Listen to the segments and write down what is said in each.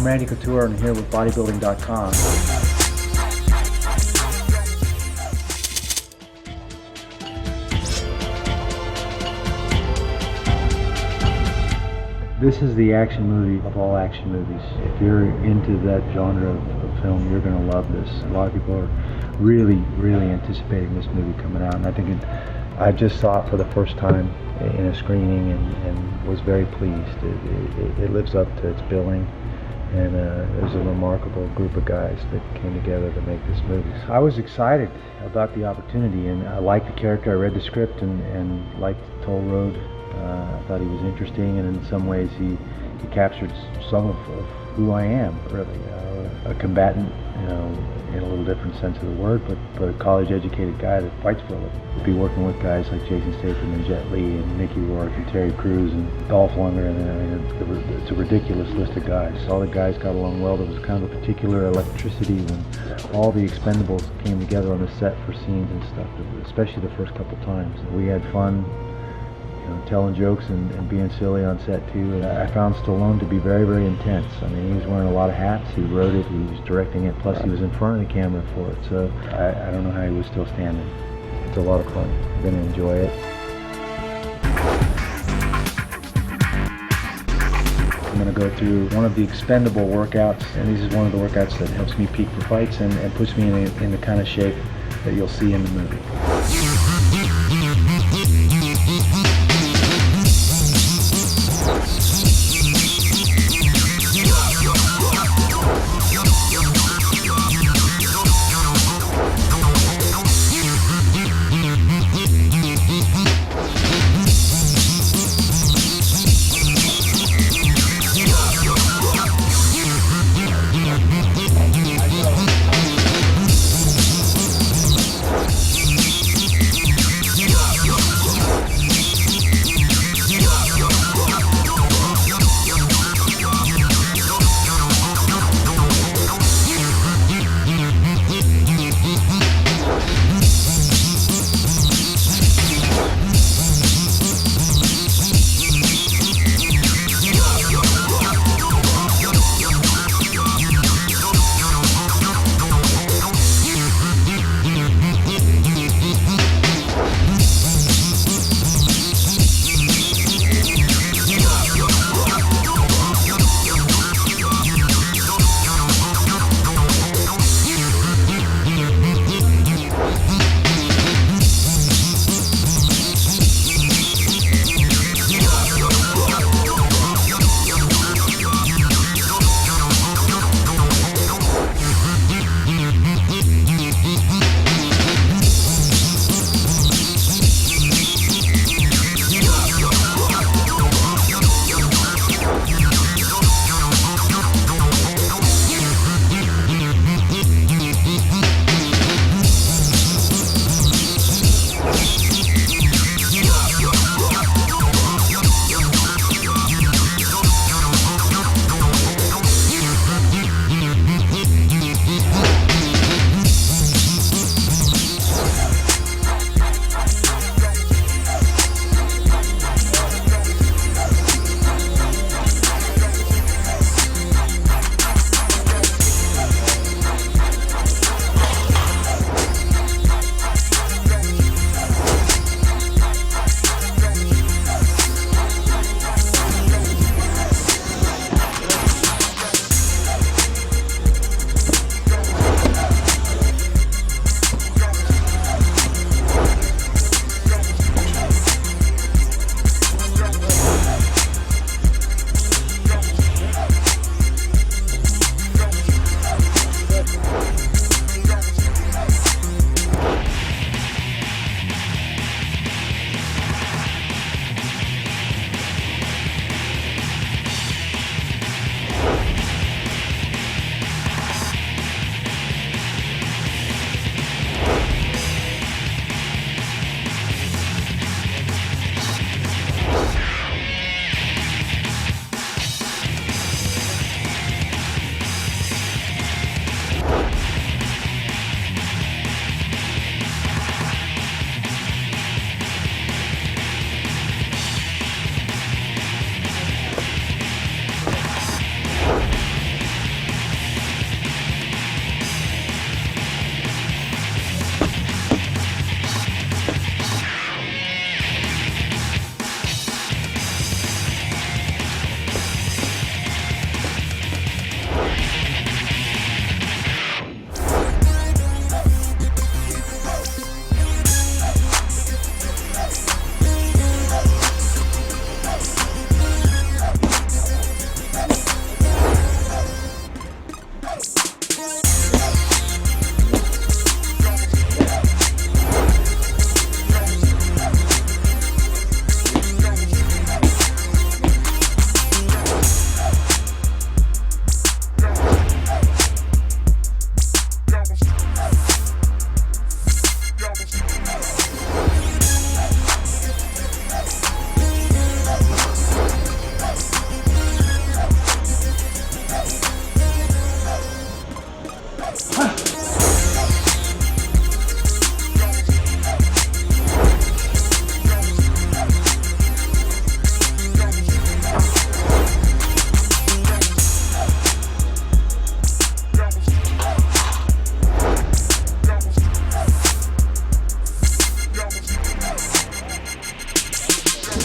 I'm Randy Couture and I'm here with Bodybuilding.com. This is the action movie of all action movies. If you're into that genre of film, you're going to love this. A lot of people are really anticipating this movie coming out, and I think I just saw it for the first time in a screening and was very pleased. It lives up to its billing, and there's a remarkable group of guys that came together to make this movie. So I was excited about the opportunity, and I liked the character. I read the script and liked Toll Road. I thought he was interesting, and in some ways he captured some of who I am, really. A combatant, in a little different sense of the word, but a college-educated guy that fights for a living. We'll be working with guys like Jason Statham and Jet Li and Mickey Rourke and Terry Crews and Dolph Lundgren, and it's a ridiculous list of guys. All the guys got along well. There was kind of a particular electricity when all the Expendables came together on the set for scenes and stuff, especially the first couple times. We had fun, telling jokes and being silly on set too. And I found Stallone to be very intense. I mean, he was wearing a lot of hats. He wrote it, he was directing it, plus he was in front of the camera for it. So I don't know how he was still standing. It's a lot of fun. I'm going to enjoy it. I'm going to go through one of the expendable workouts, and this is one of the workouts that helps me peak for fights and puts me in the kind of shape that you'll see in the movie.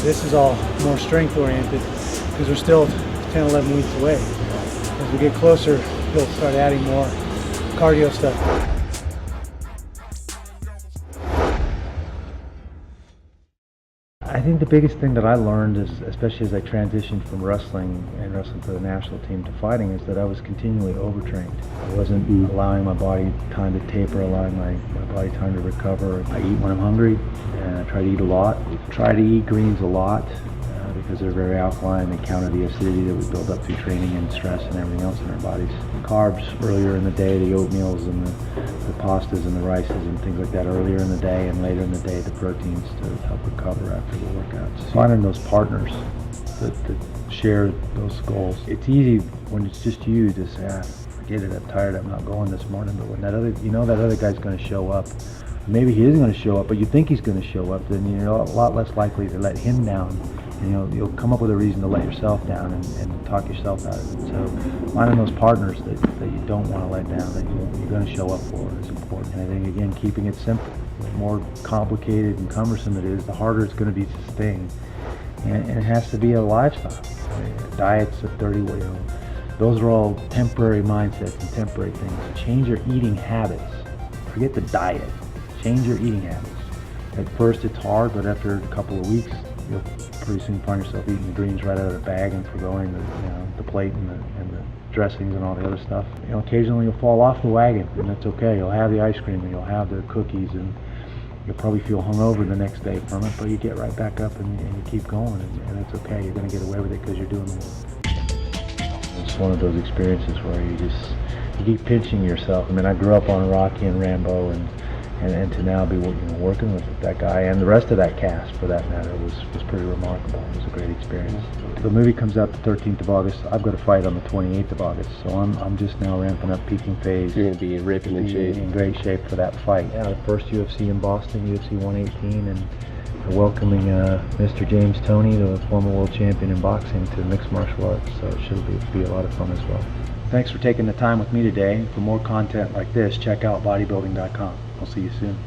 This is all more strength oriented because we're still 10, 11 weeks away. As we get closer, he'll start adding more cardio stuff. I think the biggest thing that I learned is, especially as I transitioned from wrestling for the national team to fighting, is that I was continually overtrained. I wasn't allowing my body time to taper, allowing my body time to recover. I eat when I'm hungry, and I try to eat a lot. Try to eat greens a lot because they're very alkaline. They counter the acidity that we build up through training and stress and everything else in our bodies. Carbs earlier in the day, the oatmeals and the pastas and the rices and things like that earlier in the day, and later in the day the proteins to help recover after the workouts. Finding those partners that share those goals. It's easy when it's just you to say, forget it, I'm tired, I'm not going this morning. But when that other guy's going to show up, maybe he isn't going to show up, but you think he's going to show up, then you're a lot less likely to let him down. And you'll come up with a reason to let yourself down and talk yourself out of it. So finding those partners that you don't want to let down, that you're going to show up for, is important. And I think, again, keeping it simple. The more complicated and cumbersome it is, the harder it's going to be to sustain. And it has to be a lifestyle. Diets of 30, those are all temporary mindsets and temporary things. Change your eating habits. Forget the diet. Change your eating habits. At first it's hard, but after a couple of weeks, you'll pretty soon find yourself eating the greens right out of the bag and forgoing the plate and the dressings and all the other stuff. Occasionally you'll fall off the wagon, and that's okay. You'll have the ice cream and you'll have the cookies, and you'll probably feel hungover the next day from it, but you get right back up and you keep going, and it's okay. You're going to get away with it because you're doing the work. It's one of those experiences where you keep pinching yourself. I mean, I grew up on Rocky and Rambo, and to now be working with that guy and the rest of that cast, for that matter, was pretty remarkable. It was a great experience. The movie comes out the 13th of August. I've got a fight on the 28th of August, so I'm just now ramping up peaking phase. You're going to be ripping in shape. In great shape for that fight. Yeah, the first UFC in Boston, UFC 118, and welcoming Mr. James Toney, the former world champion in boxing, to mixed martial arts. So it should be a lot of fun as well. Thanks for taking the time with me today. For more content like this, check out Bodybuilding.com. I'll see you soon.